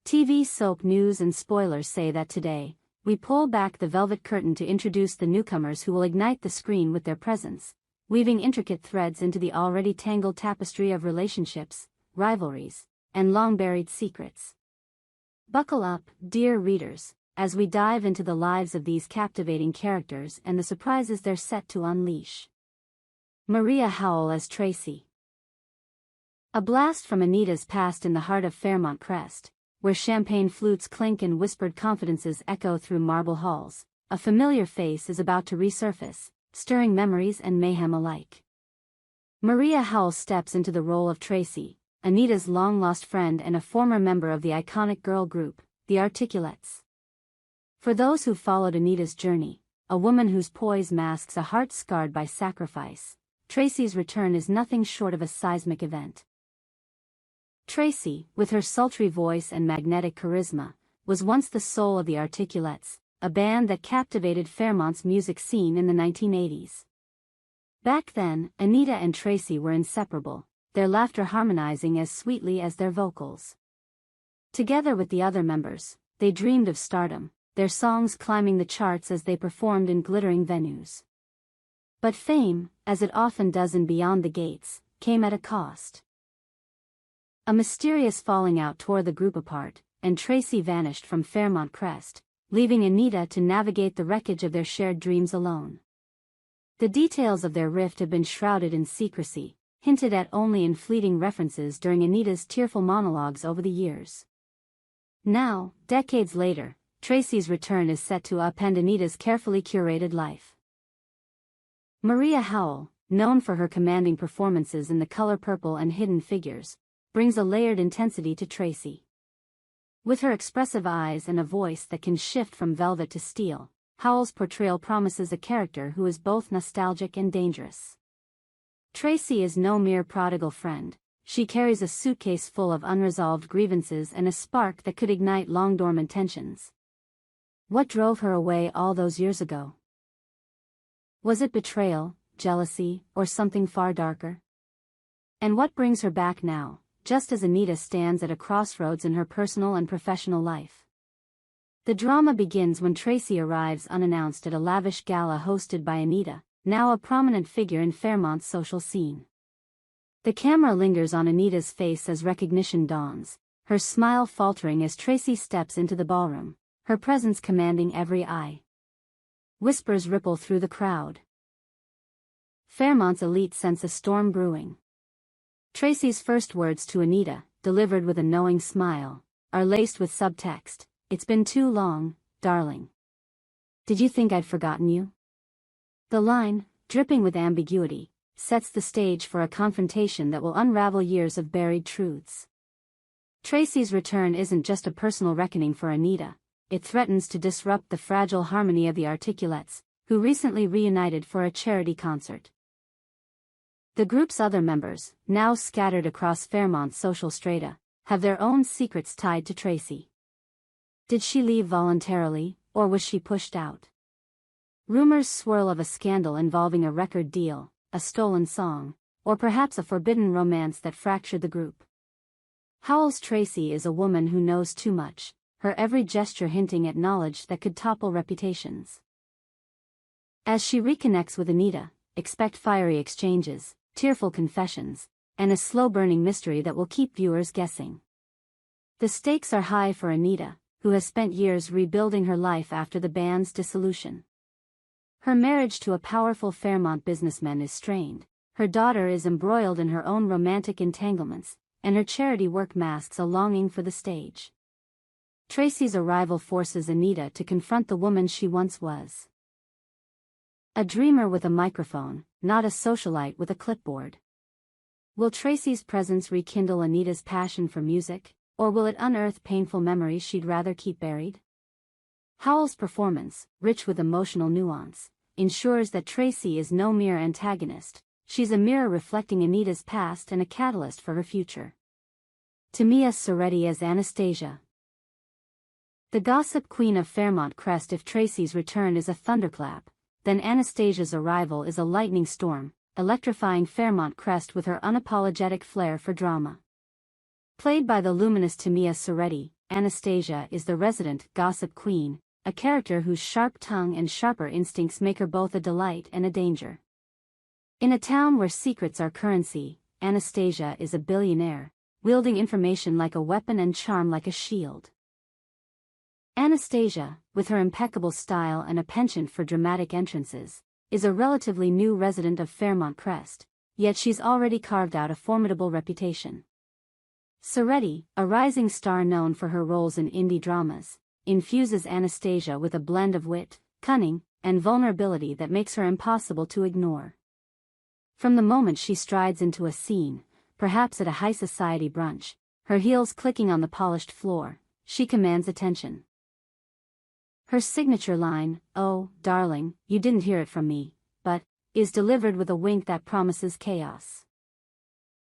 TV soap news and spoilers say that today, we pull back the velvet curtain to introduce the newcomers who will ignite the screen with their presence, weaving intricate threads into the already tangled tapestry of relationships, rivalries, and long-buried secrets. Buckle up, dear readers, as we dive into the lives of these captivating characters and the surprises they're set to unleash. Maria Howell as Tracy. A blast from Anita's past in the heart of Fairmont Crest, where champagne flutes clink and whispered confidences echo through marble halls, a familiar face is about to resurface, stirring memories and mayhem alike. Maria Howell steps into the role of Tracy, Anita's long-lost friend and a former member of the iconic girl group, the Articulates. For those who followed Anita's journey, a woman whose poise masks a heart scarred by sacrifice, Tracy's return is nothing short of a seismic event. Tracy, with her sultry voice and magnetic charisma, was once the soul of the Articulates, a band that captivated Fairmont's music scene in the 1980s. Back then, Anita and Tracy were inseparable, their laughter harmonizing as sweetly as their vocals. Together with the other members, they dreamed of stardom, their songs climbing the charts as they performed in glittering venues. But fame, as it often does in Beyond the Gates, came at a cost. A mysterious falling out tore the group apart, and Tracy vanished from Fairmont Crest, leaving Anita to navigate the wreckage of their shared dreams alone. The details of their rift have been shrouded in secrecy, hinted at only in fleeting references during Anita's tearful monologues over the years. Now, decades later, Tracy's return is set to upend Anita's carefully curated life. Maria Howell, known for her commanding performances in The Color Purple and Hidden Figures, brings a layered intensity to Tracy. With her expressive eyes and a voice that can shift from velvet to steel, Howell's portrayal promises a character who is both nostalgic and dangerous. Tracy is no mere prodigal friend, she carries a suitcase full of unresolved grievances and a spark that could ignite long-dormant tensions. What drove her away all those years ago? Was it betrayal, jealousy, or something far darker? And what brings her back now, just as Anita stands at a crossroads in her personal and professional life? The drama begins when Tracy arrives unannounced at a lavish gala hosted by Anita, now a prominent figure in Fairmont's social scene. The camera lingers on Anita's face as recognition dawns, her smile faltering as Tracy steps into the ballroom, her presence commanding every eye. Whispers ripple through the crowd. Fairmont's elite sense a storm brewing. Tracy's first words to Anita, delivered with a knowing smile, are laced with subtext. "It's been too long, darling. Did you think I'd forgotten you?" The line, dripping with ambiguity, sets the stage for a confrontation that will unravel years of buried truths. Tracy's return isn't just a personal reckoning for Anita, it threatens to disrupt the fragile harmony of the Articulates, who recently reunited for a charity concert. The group's other members, now scattered across Fairmont's social strata, have their own secrets tied to Tracy. Did she leave voluntarily, or was she pushed out? Rumors swirl of a scandal involving a record deal, a stolen song, or perhaps a forbidden romance that fractured the group. Howell's Tracy is a woman who knows too much, her every gesture hinting at knowledge that could topple reputations. As she reconnects with Anita, expect fiery exchanges, tearful confessions, and a slow-burning mystery that will keep viewers guessing. The stakes are high for Anita, who has spent years rebuilding her life after the band's dissolution. Her marriage to a powerful Fairmont businessman is strained, her daughter is embroiled in her own romantic entanglements, and her charity work masks a longing for the stage. Tracy's arrival forces Anita to confront the woman she once was. A dreamer with a microphone, not a socialite with a clipboard. Will Tracy's presence rekindle Anita's passion for music, or will it unearth painful memories she'd rather keep buried? Howell's performance, rich with emotional nuance, ensures that Tracy is no mere antagonist, she's a mirror reflecting Anita's past and a catalyst for her future. Tamia Soretti as Anastasia. The gossip queen of Fairmont Crest. If Tracy's return is a thunderclap, then Anastasia's arrival is a lightning storm, electrifying Fairmont Crest with her unapologetic flair for drama. Played by the luminous Tamia Soretti, Anastasia is the resident gossip queen, a character whose sharp tongue and sharper instincts make her both a delight and a danger. In a town where secrets are currency, Anastasia is a billionaire, wielding information like a weapon and charm like a shield. Anastasia, with her impeccable style and a penchant for dramatic entrances, is a relatively new resident of Fairmont Crest, yet she's already carved out a formidable reputation. Soretti, a rising star known for her roles in indie dramas, infuses Anastasia with a blend of wit, cunning, and vulnerability that makes her impossible to ignore. From the moment she strides into a scene, perhaps at a high society brunch, her heels clicking on the polished floor, she commands attention. Her signature line, "Oh, darling, you didn't hear it from me," but is delivered with a wink that promises chaos.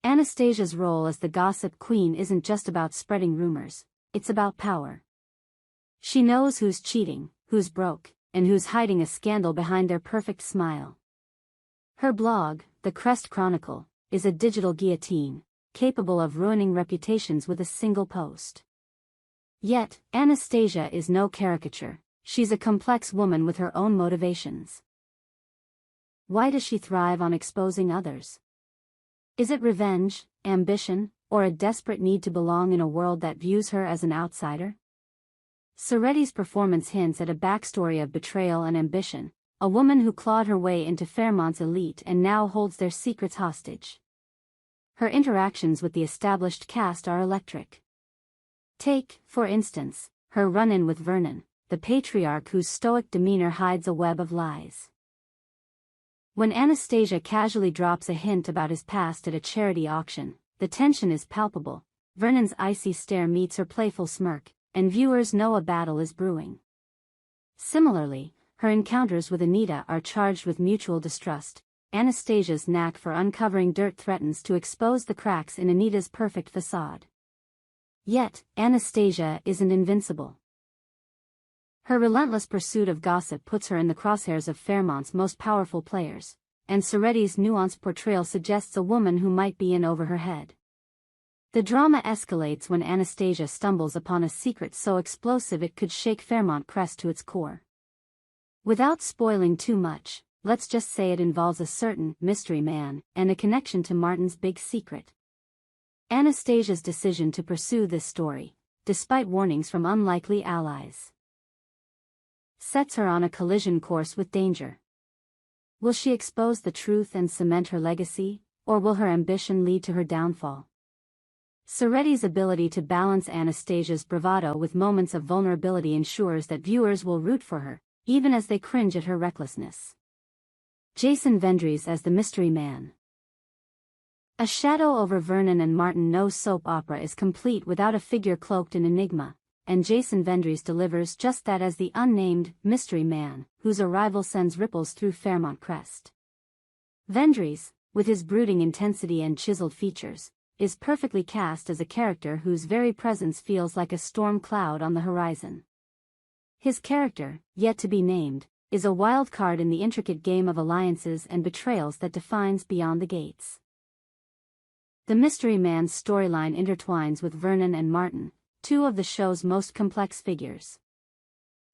Anastasia's role as the gossip queen isn't just about spreading rumors, it's about power. She knows who's cheating, who's broke, and who's hiding a scandal behind their perfect smile. Her blog, The Crest Chronicle, is a digital guillotine, capable of ruining reputations with a single post. Yet, Anastasia is no caricature, she's a complex woman with her own motivations. Why does she thrive on exposing others? Is it revenge, ambition, or a desperate need to belong in a world that views her as an outsider? Soretti's performance hints at a backstory of betrayal and ambition, a woman who clawed her way into Fairmont's elite and now holds their secrets hostage. Her interactions with the established cast are electric. Take, for instance, her run-in with Vernon, the patriarch whose stoic demeanor hides a web of lies. When Anastasia casually drops a hint about his past at a charity auction, the tension is palpable. Vernon's icy stare meets her playful smirk, and viewers know a battle is brewing. Similarly, her encounters with Anita are charged with mutual distrust. Anastasia's knack for uncovering dirt threatens to expose the cracks in Anita's perfect facade. Yet, Anastasia isn't invincible. Her relentless pursuit of gossip puts her in the crosshairs of Fairmont's most powerful players, and Soretti's nuanced portrayal suggests a woman who might be in over her head. The drama escalates when Anastasia stumbles upon a secret so explosive it could shake Fairmont Crest to its core. Without spoiling too much, let's just say it involves a certain mystery man and a connection to Martin's big secret. Anastasia's decision to pursue this story, despite warnings from unlikely allies, sets her on a collision course with danger. Will she expose the truth and cement her legacy, or will her ambition lead to her downfall? Soretti's ability to balance Anastasia's bravado with moments of vulnerability ensures that viewers will root for her, even as they cringe at her recklessness. Jason Vendries as the mystery man. A shadow over Vernon and Martin. No soap opera is complete without a figure cloaked in enigma, and Jason Vendries delivers just that as the unnamed mystery man, whose arrival sends ripples through Fairmont Crest. Vendries, with his brooding intensity and chiseled features, is perfectly cast as a character whose very presence feels like a storm cloud on the horizon. His character, yet to be named, is a wild card in the intricate game of alliances and betrayals that defines Beyond the Gates. The mystery man's storyline intertwines with Vernon and Martin, two of the show's most complex figures.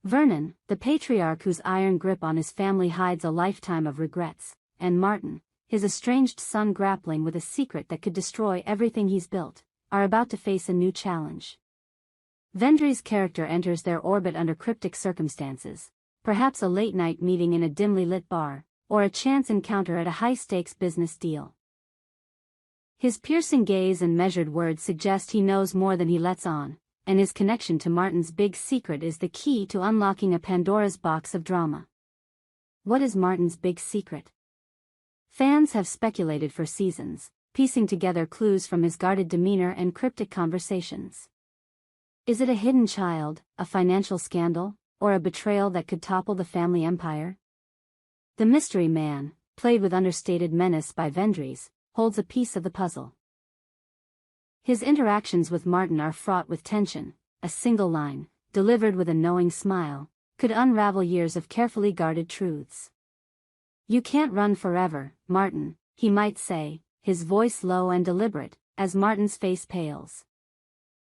Vernon, the patriarch whose iron grip on his family hides a lifetime of regrets, and Martin, his estranged son grappling with a secret that could destroy everything he's built, are about to face a new challenge. Vendries' character enters their orbit under cryptic circumstances, perhaps a late-night meeting in a dimly lit bar, or a chance encounter at a high-stakes business deal. His piercing gaze and measured words suggest he knows more than he lets on, and his connection to Martin's big secret is the key to unlocking a Pandora's box of drama. What is Martin's big secret? Fans have speculated for seasons, piecing together clues from his guarded demeanor and cryptic conversations. Is it a hidden child, a financial scandal, or a betrayal that could topple the family empire? The mystery man, played with understated menace by Vendries, holds a piece of the puzzle. His interactions with Martin are fraught with tension. A single line, delivered with a knowing smile, could unravel years of carefully guarded truths. "You can't run forever, Martin," he might say, his voice low and deliberate, as Martin's face pales.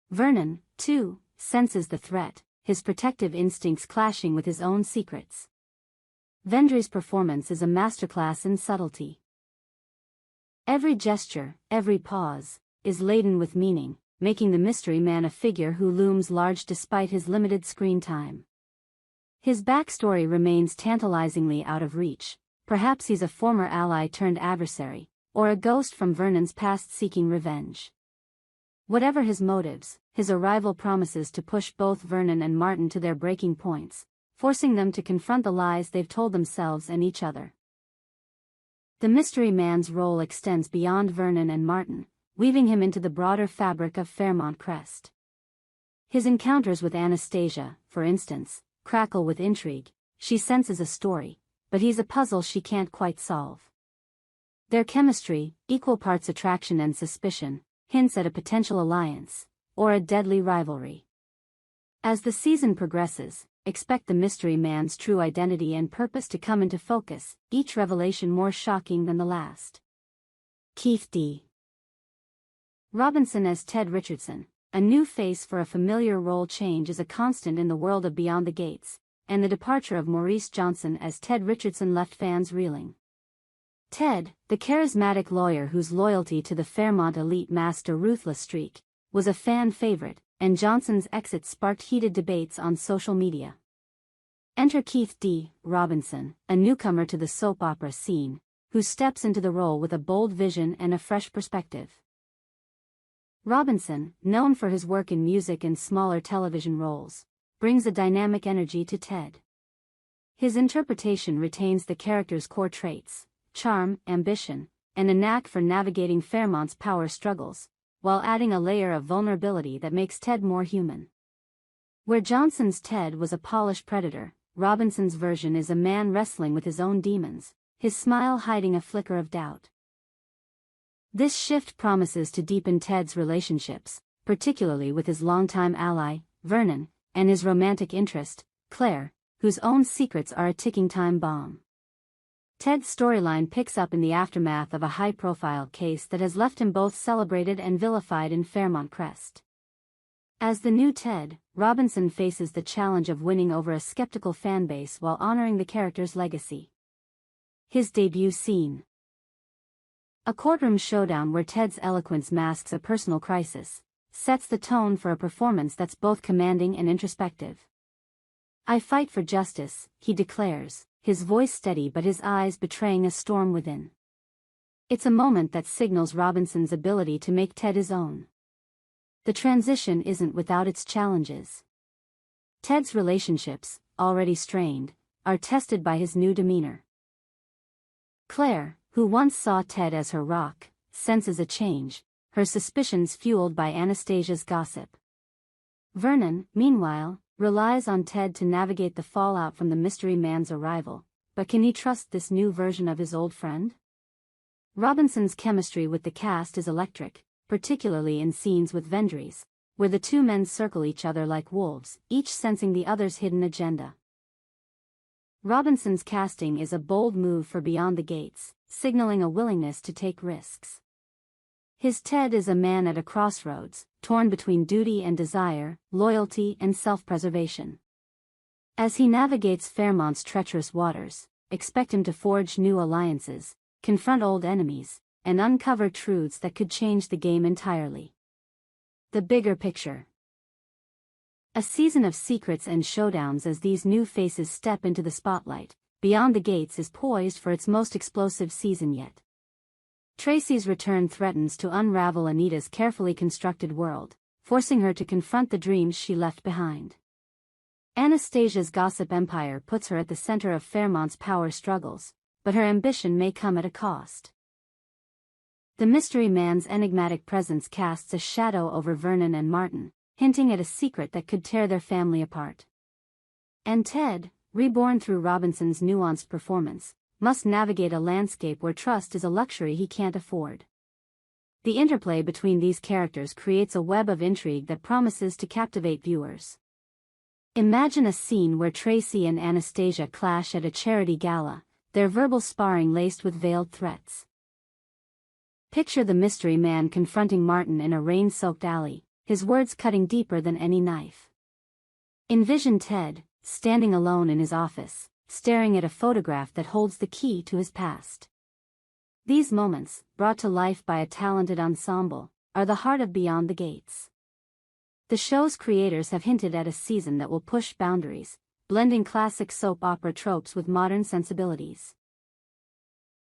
Vernon, too, senses the threat, his protective instincts clashing with his own secrets. Vendry's performance is a masterclass in subtlety. Every gesture, every pause, is laden with meaning, making the mystery man a figure who looms large despite his limited screen time. His backstory remains tantalizingly out of reach. Perhaps he's a former ally turned adversary, or a ghost from Vernon's past seeking revenge. Whatever his motives, his arrival promises to push both Vernon and Martin to their breaking points, forcing them to confront the lies they've told themselves and each other. The mystery man's role extends beyond Vernon and Martin, weaving him into the broader fabric of Fairmont Crest. His encounters with Anastasia, for instance, crackle with intrigue. She senses a story, but he's a puzzle she can't quite solve. Their chemistry, equal parts attraction and suspicion, hints at a potential alliance, or a deadly rivalry. As the season progresses, expect the mystery man's true identity and purpose to come into focus, each revelation more shocking than the last. Keith D. Robinson as Ted Richardson, a new face for a familiar role change is a constant in the world of Beyond the Gates, and the departure of Maurice Johnson as Ted Richardson left fans reeling. Ted, the charismatic lawyer whose loyalty to the Fairmont elite masked a ruthless streak, was a fan favorite, and Johnson's exit sparked heated debates on social media. Enter Keith D. Robinson, a newcomer to the soap opera scene, who steps into the role with a bold vision and a fresh perspective. Robinson, known for his work in music and smaller television roles, brings a dynamic energy to Ted. His interpretation retains the character's core traits, charm, ambition, and a knack for navigating Fairmont's power struggles, while adding a layer of vulnerability that makes Ted more human. Where Johnson's Ted was a polished predator, Robinson's version is a man wrestling with his own demons, his smile hiding a flicker of doubt. This shift promises to deepen Ted's relationships, particularly with his longtime ally, Vernon, and his romantic interest, Claire, whose own secrets are a ticking time bomb. Ted's storyline picks up in the aftermath of a high-profile case that has left him both celebrated and vilified in Fairmont Crest. As the new Ted, Robinson faces the challenge of winning over a skeptical fanbase while honoring the character's legacy. His debut scene. A courtroom showdown where Ted's eloquence masks a personal crisis, sets the tone for a performance that's both commanding and introspective. "I fight for justice," he declares, his voice steady but his eyes betraying a storm within. It's a moment that signals Robinson's ability to make Ted his own. The transition isn't without its challenges. Ted's relationships, already strained, are tested by his new demeanor. Claire, who once saw Ted as her rock, senses a change, her suspicions fueled by Anastasia's gossip. Vernon, meanwhile, relies on Ted to navigate the fallout from the mystery man's arrival, but can he trust this new version of his old friend? Robinson's chemistry with the cast is electric, particularly in scenes with Vendry's, where the two men circle each other like wolves, each sensing the other's hidden agenda. Robinson's casting is a bold move for Beyond the Gates, signaling a willingness to take risks. His Ted is a man at a crossroads, torn between duty and desire, loyalty and self-preservation. As he navigates Fairmont's treacherous waters, expect him to forge new alliances, confront old enemies, and uncover truths that could change the game entirely. The bigger picture. A season of secrets and showdowns as these new faces step into the spotlight. Beyond the Gates is poised for its most explosive season yet. Tracy's return threatens to unravel Anita's carefully constructed world, forcing her to confront the dreams she left behind. Anastasia's gossip empire puts her at the center of Fairmont's power struggles, but her ambition may come at a cost. The mystery man's enigmatic presence casts a shadow over Vernon and Martin, hinting at a secret that could tear their family apart. And Ted, reborn through Robinson's nuanced performance, must navigate a landscape where trust is a luxury he can't afford. The interplay between these characters creates a web of intrigue that promises to captivate viewers. Imagine a scene where Tracy and Anastasia clash at a charity gala, their verbal sparring laced with veiled threats. Picture the mystery man confronting Martin in a rain-soaked alley, his words cutting deeper than any knife. Envision Ted, standing alone in his office, staring at a photograph that holds the key to his past. These moments, brought to life by a talented ensemble, are the heart of Beyond the Gates. The show's creators have hinted at a season that will push boundaries, blending classic soap opera tropes with modern sensibilities.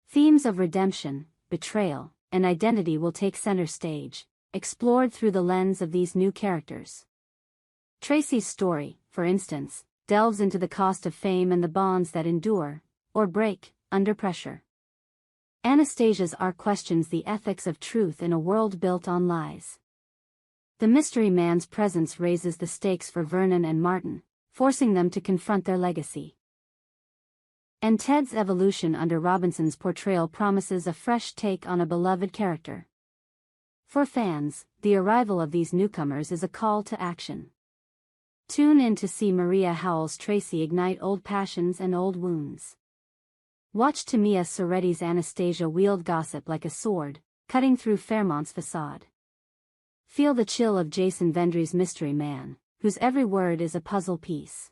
Themes of redemption, betrayal, and identity will take center stage, explored through the lens of these new characters. Tracy's story, for instance, delves into the cost of fame and the bonds that endure, or break, under pressure. Anastasia's arc questions the ethics of truth in a world built on lies. The mystery man's presence raises the stakes for Vernon and Martin, forcing them to confront their legacy. And Ted's evolution under Robinson's portrayal promises a fresh take on a beloved character. For fans, the arrival of these newcomers is a call to action. Tune in to see Maria Howell's Tracy ignite old passions and old wounds. Watch Tamia Soretti's Anastasia wield gossip like a sword, cutting through Fairmont's facade. Feel the chill of Jason Vendry's mystery man, whose every word is a puzzle piece.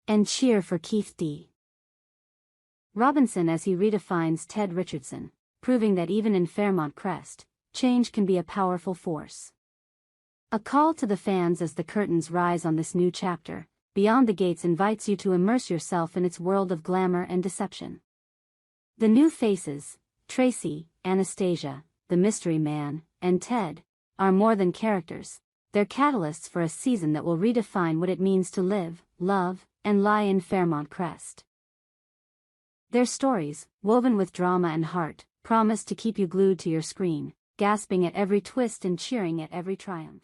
And cheer for Keith D. Robinson as he redefines Ted Richardson, proving that even in Fairmont Crest, change can be a powerful force. A call to the fans as the curtains rise on this new chapter, Beyond the Gates invites you to immerse yourself in its world of glamour and deception. The new faces, Tracy, Anastasia, the mystery man, and Ted, are more than characters, they're catalysts for a season that will redefine what it means to live, love, and lie in Fairmont Crest. Their stories, woven with drama and heart, promise to keep you glued to your screen, gasping at every twist and cheering at every triumph.